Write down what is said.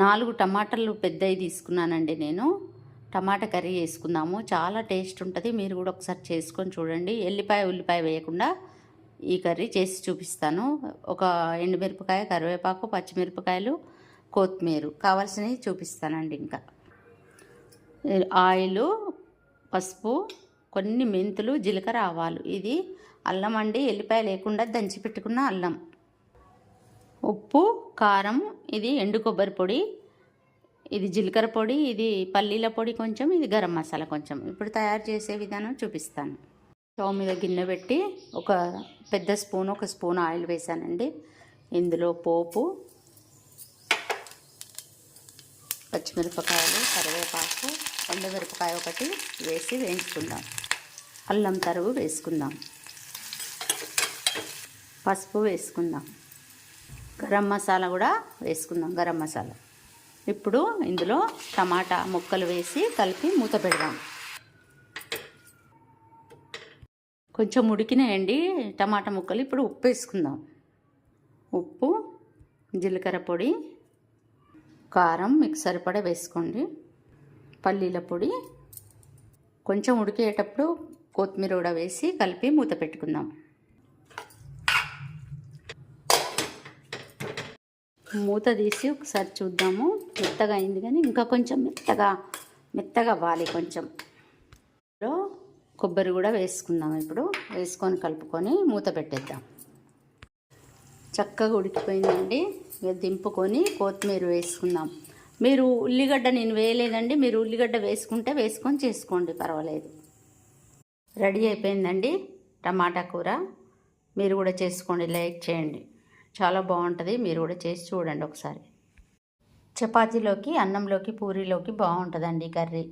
4 టమాటాలు పెద్దవి తీసుకున్నానండి నేను. టమాటా కర్రీ చేసుకుందాము. చాలా టేస్ట్ ఉంటుంది. మీరు కూడా ఒకసారి చేసుకొని చూడండి. ఉల్లిపాయ వేయకుండా ఈ కర్రీ చేసి చూపిస్తాను. ఒక ఎండుమిరపకాయ, కరివేపాకు, పచ్చిమిరపకాయలు, కొత్తిమీర కావాల్సినవి చూపిస్తానండి. ఇంకా ఆయిలు, పసుపు, కొన్ని మెంతులు, జీలకర్ర, ఆవాలు. ఇది అల్లం అండి, ఎల్లిపాయ లేకుండా దంచి పెట్టుకున్న అల్లం. ఉప్పు, కారం, ఇది ఎండు కొబ్బరి పొడి, ఇది జీలకర్ర పొడి, ఇది పల్లీల పొడి కొంచెం, ఇది గరం మసాలా కొంచెం. ఇప్పుడు తయారు చేసే విధానం చూపిస్తాను. స్టవ్ మీద గిన్నె పెట్టి ఒక స్పూన్ ఆయిల్ వేసానండి. ఇందులో పోపు, పచ్చిమిరపకాయలు, కరివేపాకు, ఎండుమిరపకాయ ఒకటి వేసి వేయించుకుందాం. అల్లం తరుగు వేసుకుందాం. పసుపు వేసుకుందాం. గరం మసాలా కూడా వేసుకుందాం. గరం మసాలా. ఇప్పుడు ఇందులో టమాటా ముక్కలు వేసి కలిపి మూత పెడదాం. కొంచెం ఉడికినాయండి టమాటా ముక్కలు. ఇప్పుడు ఉప్పు వేసుకుందాం. ఉప్పు, జీలకర్ర పొడి, కారం మీకు సరిపడా వేసుకోండి, పల్లీల పొడి. కొంచెం ఉడికేటప్పుడు కొత్తిమీర కూడా వేసి కలిపి మూత పెట్టుకుందాం. మూత తీసి ఒకసారి చూద్దాము. మెత్తగా అయింది, కానీ ఇంకా కొంచెం మెత్తగా అవ్వాలి కొంచెం. కొబ్బరి కూడా వేసుకుందాం. ఇప్పుడు వేసుకొని కలుపుకొని మూత పెట్టేద్దాం. చక్కగా ఉడికిపోయిందండి. దింపుకొని కొత్తిమీర వేసుకుందాం. మీరు ఉల్లిగడ్డ నేను వేయలేదండి. మీరు ఉల్లిగడ్డ వేసుకొని చేసుకోండి, పర్వాలేదు. రెడీ అయిపోయిందండి టమాటా కూర. మీరు కూడా చేసుకోండి, లైక్ చేయండి. చాలా బాగుంటుంది. మీరు కూడా చేసి చూడండి ఒకసారి. చపాతీలోకి, అన్నంలోకి, పూరీలోకి బాగుంటుందండి కర్రీ.